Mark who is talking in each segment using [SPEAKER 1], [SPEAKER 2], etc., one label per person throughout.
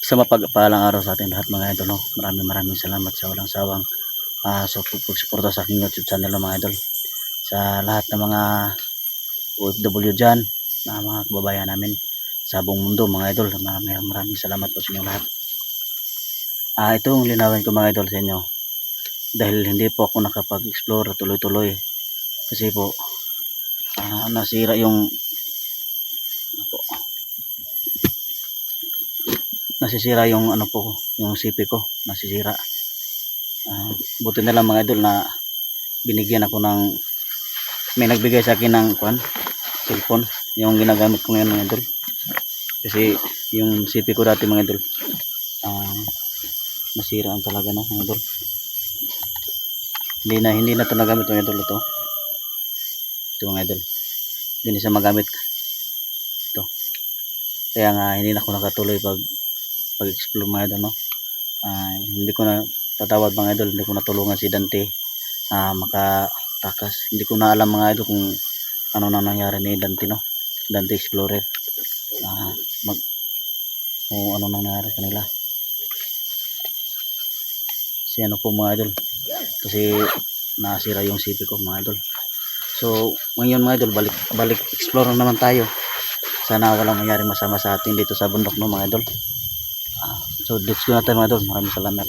[SPEAKER 1] Sa mapagpalang araw sa ating lahat mga idol, no? Maraming salamat sa walang sawang pagsuporta sa aking YouTube channel, no, mga idol. Sa lahat ng mga OFW dyan, na mga kababayan namin sa buong mundo mga idol, maraming salamat po sa inyo lahat. Itong linawin ko mga idol sa inyo, dahil hindi po ako nakapag-explore tuloy-tuloy kasi po nasira yung nasisira yung ano po, yung CP ko nasisira. Buti na lang mga idol na binigyan ako ng, may nagbigay sa akin ng cellphone, yung ginagamit ko ngayon mga idol, kasi yung CP ko dati mga idol nasiraan talaga, no mga idol. Hindi na ito nagamit mga idol. Ito mga idol, hindi na siya magamit ito, kaya nga hindi na ako nakatuloy pag-explore mga idol, no. Hindi ko na tatawad mga idol, hindi ko natulungan si Dante makatakas. Hindi ko na alam mga idol kung ano na nangyari ni Dante, no, Dante Explorer, kung ano nangyari kanila. Si ano po mga idol, kasi nasira yung CP ko mga idol. So ngayon mga idol, balik explore naman tayo. Sana walang mangyari masama sa atin dito sa bundok, no mga idol. So let's go na tayo mga idol. Maraming salamat.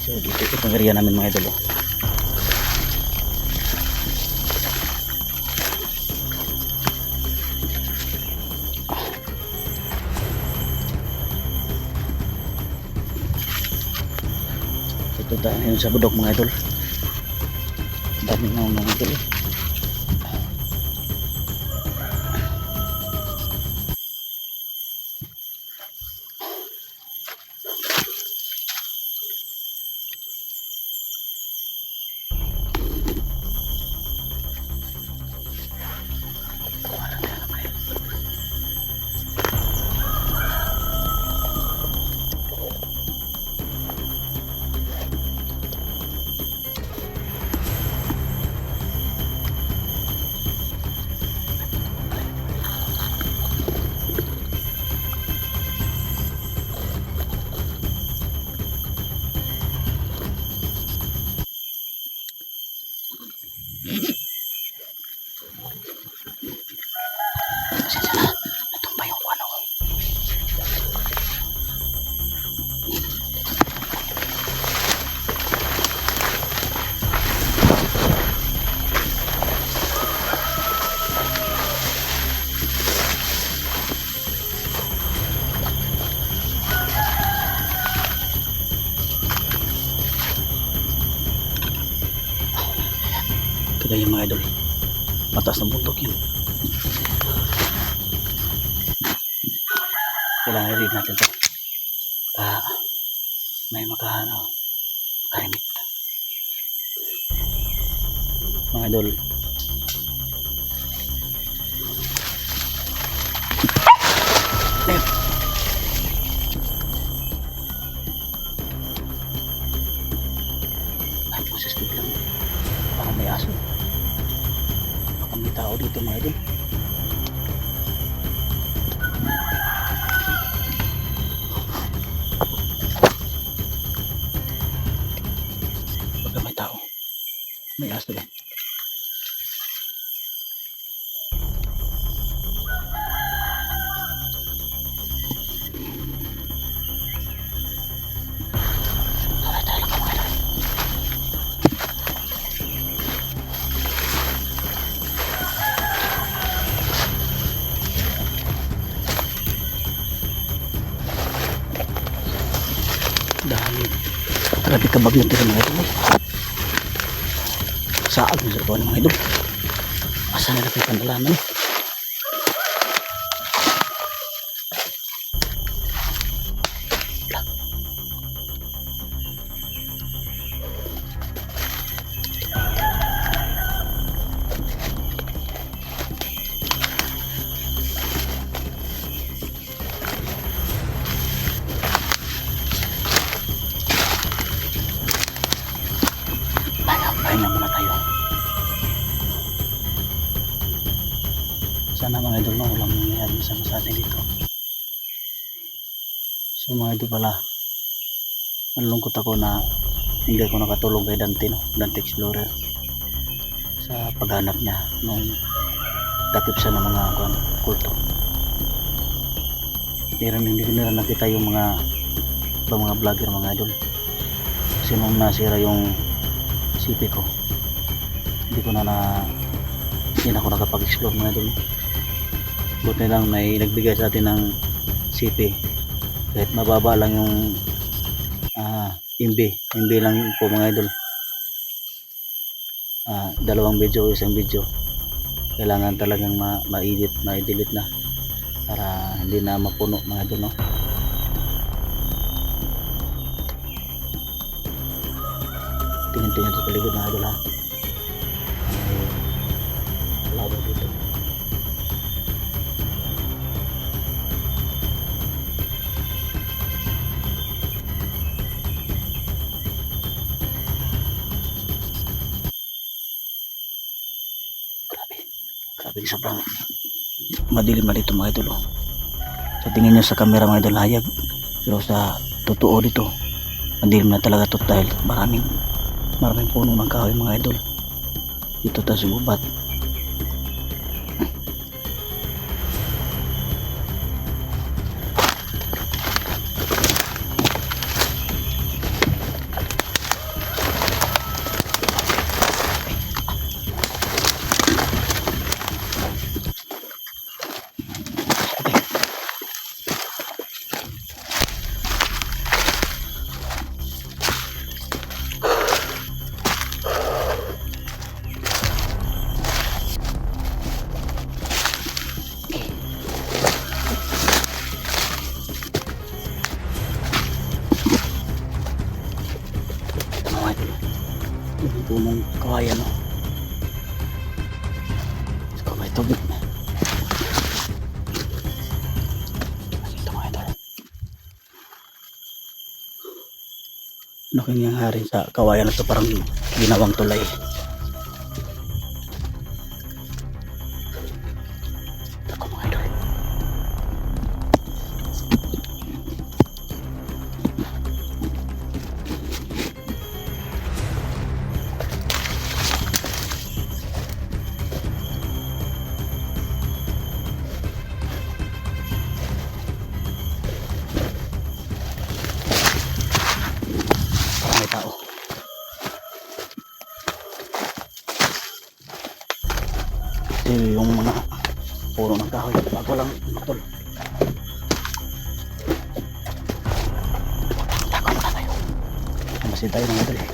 [SPEAKER 1] So dito itong area namin mga idol. Ito tayo sa bundok mga idol. Dami na mga idol. Kaya yung mga idol, mataas ng bundok yun. Kailangan i-read natin ito. May makarimit mga idol. Ay proses biglang parang may aso, baka may tao dito mga idol. Baka may tao, may aso lang. Dahil grabe kabagyo dito mga idol. Saag na sa bawah mga idol. Asa na kayo pandalaman eh. Pahinga muna tayo. sana mga idol, no, walang nangyayari masama sa atin dito. So mga idol pala, nalulungkot ako na hindi ako nakatulong kay Dante, no, Dante Explorer, sa paghanap niya nung takip siya ng mga kulto. Hindi ko nila nakita yung mga vlogger mga idol, kasi nung nasira yung CP ko, hindi na ako nakapag-explore mga idol. Buti lang may nagbigay sa atin ng CP, kahit mababa lang yung MB lang po mga idol. 2 video o 1 video, kailangan talagang ma-delete na para hindi na mapuno mga idol, no? Tingin-tingin sa paligid mga idol, ha. Labo dito. Grabe, sobrang madilim na dito mga idol, oh. Sa tingin nyo sa camera mga idol, hayag, pero sa totoo dito madilim na talaga to, dahil maraming puno ng kahoy mga idol dito tayo sa gubat. Yung punong kawayan, no? So may tubig na ito mga idol. Ano kaya nangyari sa kawayan na ito? Parang ginawang tulay. Ako mga idol, may tao. Ito yung mga puro ng kahoy bago lang matol. Tako muna tayo. Masin tayo mga idol, eh.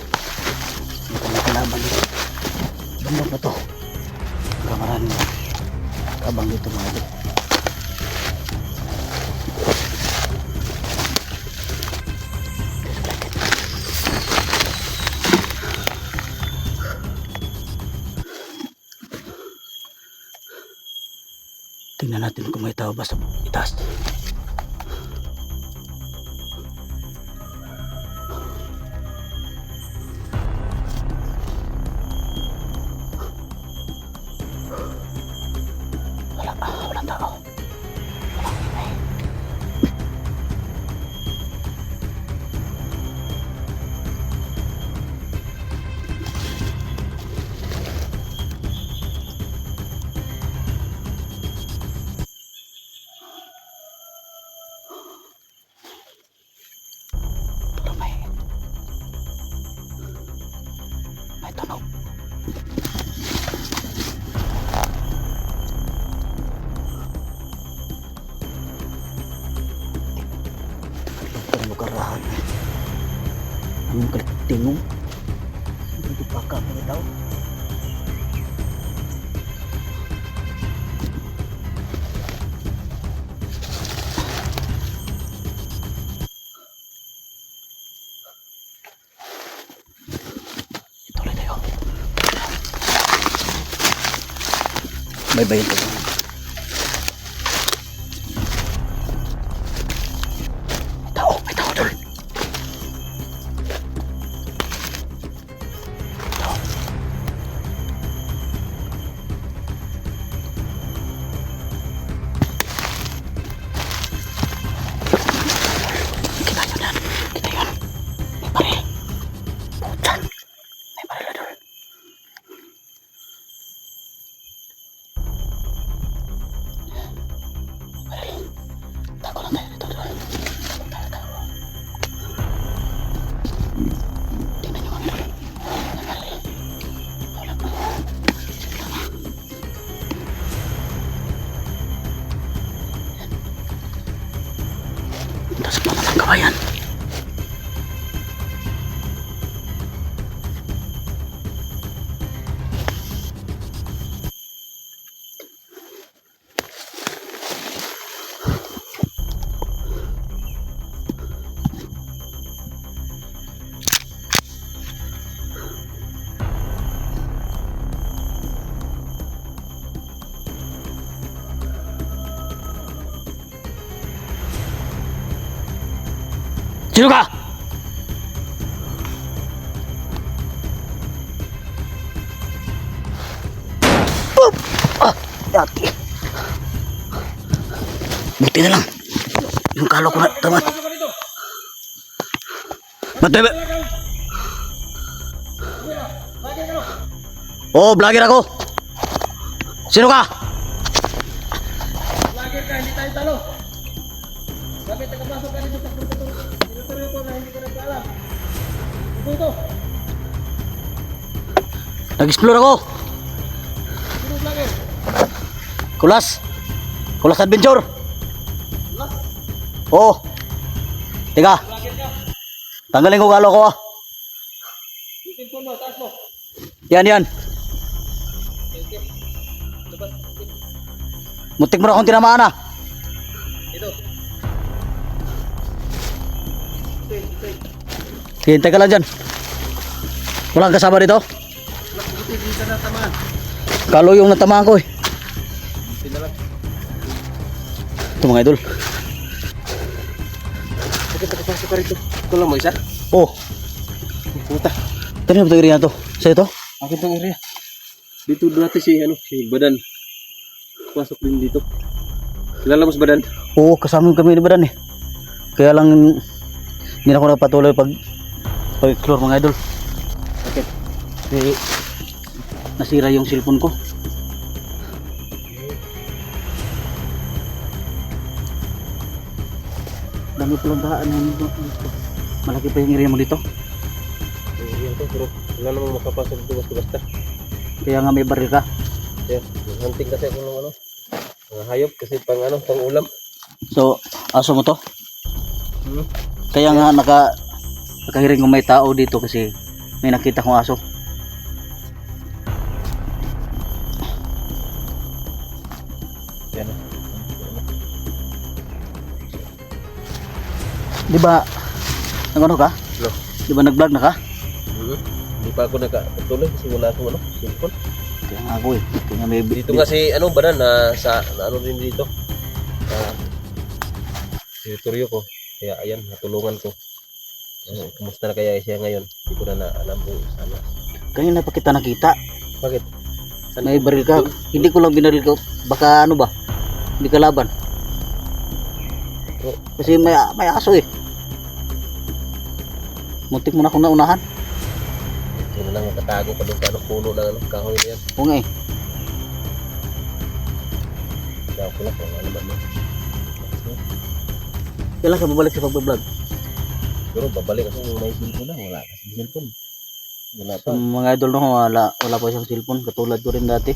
[SPEAKER 1] Ito na kalaban dito. Bundok na to. Kamaran kabang dito mga idol. Tingnan natin kung may tao ba sa itaas. Walang tao. Walang ingay. May tunog. Ang lukarahan. Ang kalitingong. Hindi paka mo daw. Bye-bye ito. May tao dol. Diyan. May baril idol. Baril. Tago lang tayo dito idol. Tago. Tingnan nyo mga idol. May baril. Wala pa. Nasa mga ng kabayan. Sino ka? Dati. Buti na lang. Yung kalo ko na tama. Matebe. Oh, vlogger ako. Sino ka?
[SPEAKER 2] Vlogger ka, hindi tayo talo. Bakit nakapasok ka dito sa teritoryo ko na hindi ka nagkaalam? Ito.
[SPEAKER 1] Nag-explore ako.
[SPEAKER 2] Sino vlogger?
[SPEAKER 1] Kulas. Kulas Adventure.
[SPEAKER 2] Kulas?
[SPEAKER 1] Oo. Teka.
[SPEAKER 2] Vlogger ka?
[SPEAKER 1] Tanggalin ko kalo ko ah.
[SPEAKER 2] Itin po mo, taas mo.
[SPEAKER 1] Yan.
[SPEAKER 2] Okay. Labas.
[SPEAKER 1] Muntik mo na akong tinamaan ah.
[SPEAKER 2] Ito.
[SPEAKER 1] Hintay ka lang dyan. Walang kasama dito.
[SPEAKER 2] Hindi ka natamaan.
[SPEAKER 1] Kalo yung natamaan ko eh.
[SPEAKER 2] Pinalag.
[SPEAKER 1] Ito mga idol.
[SPEAKER 2] Bakit nakapasok ka rito? Ito lang mo isa?
[SPEAKER 1] Oh.
[SPEAKER 2] Puta.
[SPEAKER 1] Ito na ba ito? Sa'yo to?
[SPEAKER 2] Akin tong area. Dito dati si Badan. Pasok din dito. Kilala mo si Badan?
[SPEAKER 1] Oo, kasama kami ni Badan eh. Kaya lang hindi na ako nagpatuloy pag-explore mga idol.
[SPEAKER 2] Okay.
[SPEAKER 1] Kasi nasira yung cellphone ko. Dami palang daan dito. Malaki pa yung area mo dito.
[SPEAKER 2] Area to, bro. Wala namang makapasok dito basta-basta.
[SPEAKER 1] Kaya nga may baril ka.
[SPEAKER 2] Yeah, hunting kasi ako ng mga hayop kasi pang ulam.
[SPEAKER 1] So, aso mo to?
[SPEAKER 2] Hmm?
[SPEAKER 1] Kaya nga nakahiring kung may tao dito kasi may nakita kong aso.
[SPEAKER 2] Yan.
[SPEAKER 1] Di ba nag-ano ka?
[SPEAKER 2] Hello.
[SPEAKER 1] Di ba nag-vlog na ka?
[SPEAKER 2] Hindi pa ako nakatuloy kasi wala akong cellphone.
[SPEAKER 1] Kaya nga ako eh. Kaya nga may
[SPEAKER 2] Dito nga si Badan na din dito. Sa teritoryo ko. Kaya ayan, natulungan ko. Kumusta na kaya siya ngayon? Hindi ko na alam kung sana.
[SPEAKER 1] kanina pa kita nakita.
[SPEAKER 2] Bakit?
[SPEAKER 1] May baril ka. Hindi ko lang binaril ka. Baka ano ba? Hindi ka laban.
[SPEAKER 2] Oh.
[SPEAKER 1] Kasi may aso eh. Muntik mo na akong naunahan.
[SPEAKER 2] Ito na lang nakatago pa doon sa puno ng kahoy na yan.
[SPEAKER 1] Oo nga eh.
[SPEAKER 2] Kaya ako lang kung ano naman mo.
[SPEAKER 1] Kailan ka babalik sa pag-vlog?
[SPEAKER 2] Pero babalik ako kung may cellphone na. Wala kasi cellphone. Wala pa.
[SPEAKER 1] Sa mga idol no, wala pa siyang cellphone. Katulad ko rin dati.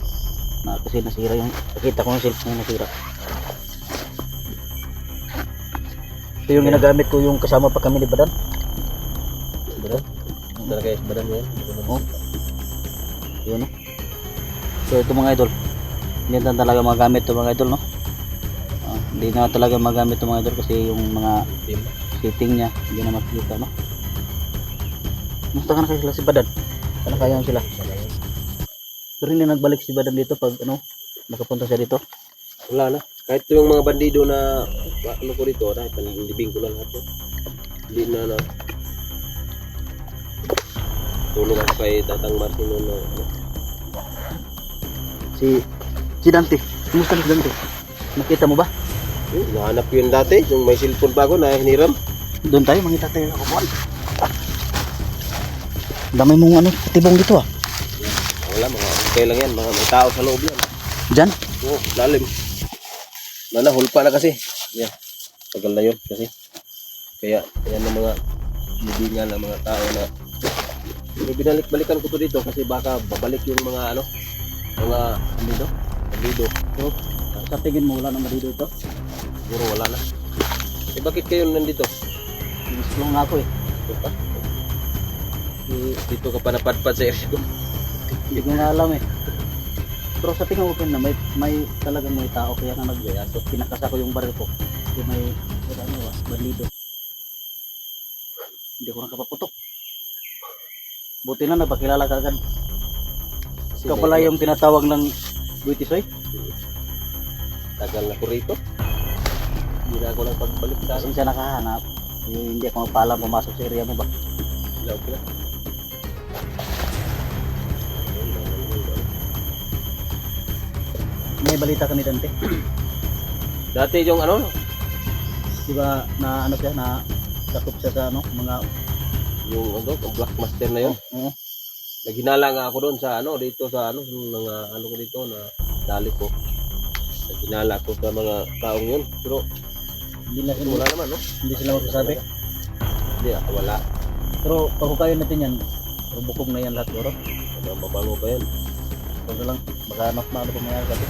[SPEAKER 1] Kasi nasira yung, nakita ko yung cellphone na nasira. Ito yung ginagamit ko yung kasama pa kami ni Badan.
[SPEAKER 2] Badan? Talaga guys, Badan yan.
[SPEAKER 1] Oh. Yun no. So ito mga idol. Hindi na talaga magamit ito mga idol no. Hindi na talaga magamit ito mga idol kasi yung mga
[SPEAKER 2] Team.
[SPEAKER 1] setting niya hindi na makikita no. Musta ka na kayo sila si Badan? Sana kaya sila. Pero hindi nagbalik si Badan dito pag nakapunta siya dito.
[SPEAKER 2] Wala na. Kahit yung mga bandido na ko dito, dahil panlibing ko lang lahat. Hindi na tulong ako kay Tatang Martin na
[SPEAKER 1] Si Dante. Kumusta na si Dante? Nakita mo ba?
[SPEAKER 2] nahanap ko yun dati, yung may cellphone pa ako na hiniram.
[SPEAKER 1] Doon tayo, mangita tayo ng kukuhan. Dami mong ano, tibong dito ah.
[SPEAKER 2] Wala, mga okay lang yan. Mga may tao sa loob yan.
[SPEAKER 1] Diyan.
[SPEAKER 2] Oo, lalim. Wala, hulpa na kasi. Yan. Tagal na yun kasi. Kaya, yan ang mga libingan ng mga tao na binalik-balikan ko to dito kasi baka babalik yung mga ano, mga
[SPEAKER 1] Dito.
[SPEAKER 2] bandido.
[SPEAKER 1] Pero sa tingin mo wala naman dito ito.
[SPEAKER 2] Siguro wala na. Eh bakit kayo nandito?
[SPEAKER 1] Explore nga ako eh.
[SPEAKER 2] Dito ka? Dito ka pa napadpad sa area ko.
[SPEAKER 1] Hindi ko nga alam eh. Pero sa tingin ko na may talagang may tao kaya nga nagbaya. So pinakasa ko yung baril ko. Kasi may ano ba, bandido. Hindi ko nakapaputok. Buti na nagpakilala ka agad. Ikaw pala yung tinatawag ng Buitisoy?
[SPEAKER 2] Tagal na ko rito. Hindi na ako nang pagbalik sa
[SPEAKER 1] Kasi siya nakahanap. Hindi ako magpaalam pumasok sa area mo ba?
[SPEAKER 2] ilaw ko na.
[SPEAKER 1] May balita ka ni Dante.
[SPEAKER 2] Dati yung ano,
[SPEAKER 1] Di ba na ano siya na sakop siya sa ano mga
[SPEAKER 2] yung ano, yung Blockmaster na yun.
[SPEAKER 1] Oo.
[SPEAKER 2] Naghinala nga ako doon sa ano, dito sa ano, mga ano ko dito na dali ko. Naghinala ko sa mga taong yun. Pero wala naman, no?
[SPEAKER 1] hindi sila magsasabi.
[SPEAKER 2] Hindi, wala.
[SPEAKER 1] Pero pahukayin natin yan. Pero bukog na yan lahat bro.
[SPEAKER 2] Ano, mabango pa yan.
[SPEAKER 1] Huwag lang baka ano pa mayroon kasi.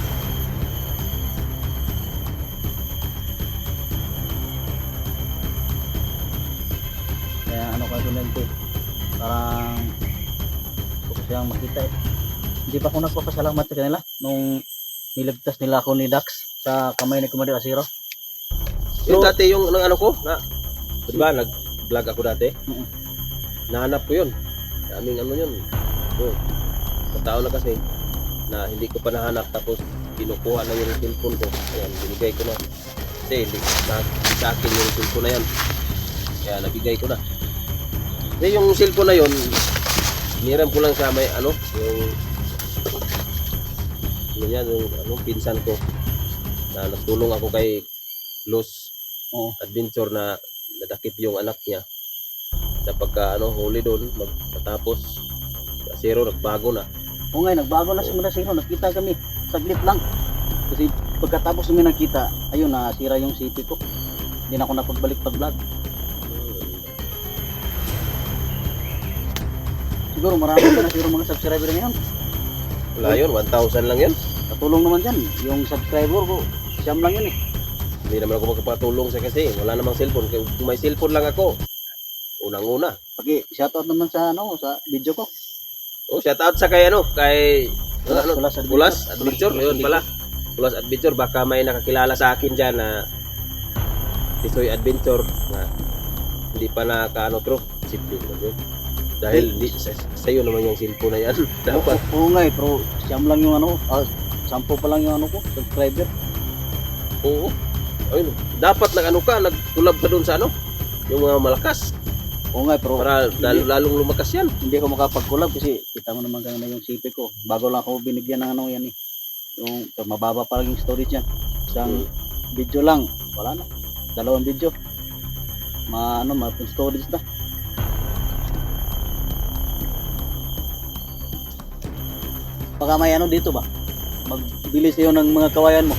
[SPEAKER 1] Kaya ano ka doon Dante. Parang gusto ko siyang makita eh. Hindi pa ako nagpapasalamat sa kanila nung niligtas nila ako ni Dax sa kamay ni Commander Asiro.
[SPEAKER 2] Yung
[SPEAKER 1] So-
[SPEAKER 2] dati yung ano ko, na, di ba, nag-vlog ako dati.
[SPEAKER 1] Oo.
[SPEAKER 2] Nahanap ko yun. Daming ano yun. So, tao na kasi na hindi ko pa nahanap tapos kinukuha na yung cellphone ko. Ayan, binigay ko na. Kasi hindi sa akin yung cellphone na yan. Kaya nabigay ko na. Kasi yung cellphone na yun, niram ko lang sa may ano, yung yung ano, pinsan ko na nagtulong ako kay Los
[SPEAKER 1] Oo.
[SPEAKER 2] Adventure na nadakip yung anak niya sa pagka ano, huli doon matapos zero nagbago na.
[SPEAKER 1] Oo nga, nagbago na si Manasiro. Nakita kami. Saglit lang. Kasi pagkatapos namin nakita, ayun, nasira yung CP ko. Hindi na ako napagbalik pag-vlog. Siguro marami pa na siguro mga subscriber ngayon.
[SPEAKER 2] Wala yun, 1,000 lang yun.
[SPEAKER 1] Katulong naman dyan. Yung subscriber ko, siyam lang yun eh.
[SPEAKER 2] Hindi naman ako magpapatulong sa kasi wala namang cellphone. Kung may cellphone lang ako, unang-una.
[SPEAKER 1] Paki shoutout naman sa ano, sa video ko.
[SPEAKER 2] Oh, shout out sa kay ano, kay
[SPEAKER 1] Kulas Adventure.
[SPEAKER 2] Kulas Adventure, yun pala. Kulas Adventure, baka may nakakilala sa akin dyan na Tisoy Adventure na hindi pa nakaano pero simple naman yun. Dahil sa iyo naman yung cellphone na yan. Dapat.
[SPEAKER 1] Oo nga eh, pero siyam lang yung ano, 10 pa lang yung ano ko, subscriber.
[SPEAKER 2] Oo. Ayun, dapat nag-ano ka, nag-collab ka doon sa ano, yung mga malakas.
[SPEAKER 1] Oo nga eh, pero
[SPEAKER 2] Para lalong lumakas yan.
[SPEAKER 1] hindi ako makapag-collab kasi kita mo naman kanina yung CP ko. Bago lang ako binigyan ng ano yan eh. Yung mababa pa lang yung storage yan. Isang video lang, wala na. 2 video. Ma storage na. Baka may ano dito ba? Magbili sa'yo ng mga kawayan mo.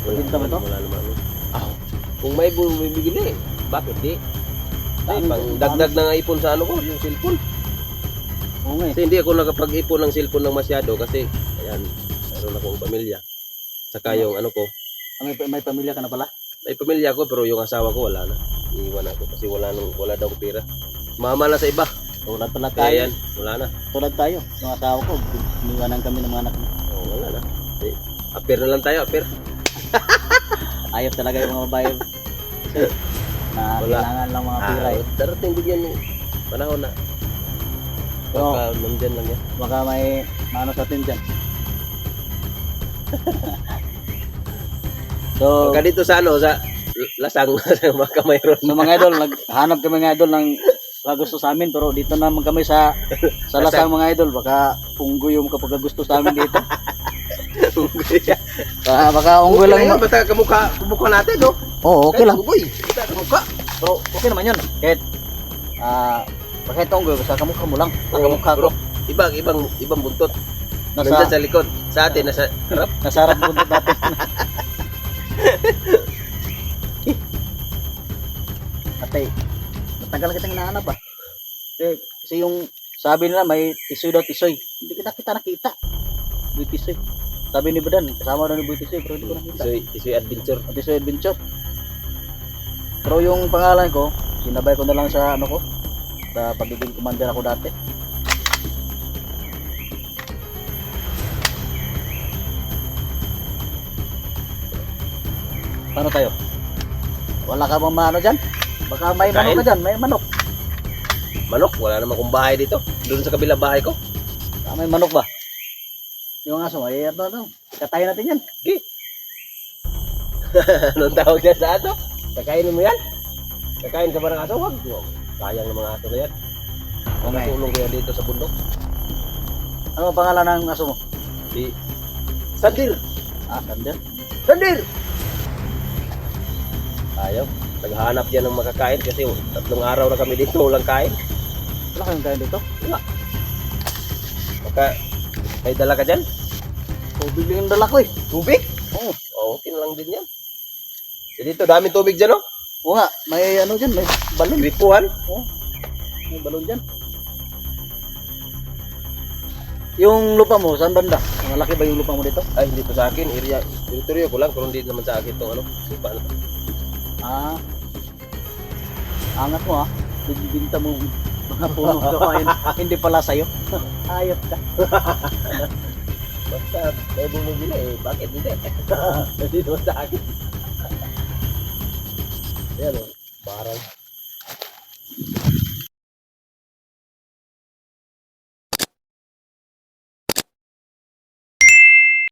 [SPEAKER 1] Pagkinta mo to?
[SPEAKER 2] Wala naman. Kung may bibigili, bakit di? Ay, pang dagdag ng ipon sa ano ko, yung cellphone.
[SPEAKER 1] Oo nga eh.
[SPEAKER 2] Kasi hindi ako nakapag-ipon ng cellphone ng masyado kasi ayan, mayroon akong pamilya. Saka yung ano ko,
[SPEAKER 1] May pamilya ka na pala?
[SPEAKER 2] may pamilya ko pero yung asawa ko wala na. Iiwan ako kasi wala daw pera. Mama na sa iba.
[SPEAKER 1] Tulad pala
[SPEAKER 2] Kaya
[SPEAKER 1] tayo.
[SPEAKER 2] yan, wala na.
[SPEAKER 1] Tulad tayo. Yung asawa ko, iniwanan kami ng mga anak mo.
[SPEAKER 2] Oh, wala na. Eh, aper na lang tayo, aper.
[SPEAKER 1] Ayaw talaga yung mga babae. Na
[SPEAKER 2] Wala.
[SPEAKER 1] kailangan lang mga pira eh.
[SPEAKER 2] Darating din yan yung panahon na.
[SPEAKER 1] Oo.
[SPEAKER 2] Baka nandyan lang yan.
[SPEAKER 1] Baka may maano sa atin dyan. So,
[SPEAKER 2] Pagka dito sa ano, sa lasang, baka mayroon.
[SPEAKER 1] so mga idol, naghanap kami mga idol ng gusto sa amin, pero dito naman kami sa lasang mga idol. Baka unggoy yung kapag gusto sa amin dito. Baka unggoy
[SPEAKER 2] Okay
[SPEAKER 1] lang.
[SPEAKER 2] lang yan, basta kamukha natin, no?
[SPEAKER 1] Oo, okay lang.
[SPEAKER 2] Uy, kita kamukha.
[SPEAKER 1] Pero okay naman yun. Kahit Bakit itong gawin? Sa kamukha mo lang. Ang kamukha ko.
[SPEAKER 2] bro. Ibang buntot.
[SPEAKER 1] Nasa,
[SPEAKER 2] Nandyan sa likod. Sa atin, nasa harap.
[SPEAKER 1] nasa harap buntot natin. Ate, matagal kitang hinahanap ah. Kasi yung sabi nila may tisoy daw tisoy. Hindi kita nakita. May tisoy. Sabi ni Badan, kasama daw ni Boy Tisoy, pero hindi ko nakita.
[SPEAKER 2] Tisoy Adventure.
[SPEAKER 1] Tisoy Adventure. Pero yung pangalan ko, sinabay ko na lang sa ano ko, sa pagiging commander ako dati. Paano tayo? Wala ka bang ano dyan? Baka may manok
[SPEAKER 2] Kain?
[SPEAKER 1] ka dyan, may manok.
[SPEAKER 2] Manok, wala naman kong bahay dito. Doon sa kabilang bahay ko.
[SPEAKER 1] May manok ba? Yung aso, ay ano, katayin natin yan.
[SPEAKER 2] Anong tawag niya sa aso? Kakainin mo yan? Kakain ka ba ng aso? Wag. Sayang ng mga aso na yan.
[SPEAKER 1] Okay.
[SPEAKER 2] Tulong ko yan dito sa bundok.
[SPEAKER 1] Ano ang pangalan ng aso mo?
[SPEAKER 2] Si Sandir.
[SPEAKER 1] Sander.
[SPEAKER 2] Sandir! Ayaw. Naghahanap yan ng makakain kasi 3 araw na kami dito walang kain.
[SPEAKER 1] Wala kayong kain dito?
[SPEAKER 2] Baka may dala ka dyan?
[SPEAKER 1] Tubig lang yung dala ko eh.
[SPEAKER 2] Tubig?
[SPEAKER 1] Oo.
[SPEAKER 2] Oo, okay na lang din yan. So dito, daming tubig dyan, oh.
[SPEAKER 1] Oo nga, may ano dyan, may balon.
[SPEAKER 2] Gripuhan.
[SPEAKER 1] Oo, may balon dyan. Yung lupa mo, saan banda? Malaki ba yung lupa mo dito?
[SPEAKER 2] Ay, hindi to sa akin. Area, teritoryo ko lang, pero hindi naman sa akin itong ano. Lupa na to.
[SPEAKER 1] Angat mo Bibinta mo mga puno gawain. Hindi pala sa'yo. Ayop ka.
[SPEAKER 2] Basta, may bumibili eh. Bakit hindi? Hindi naman sa akin. Ayan o, parang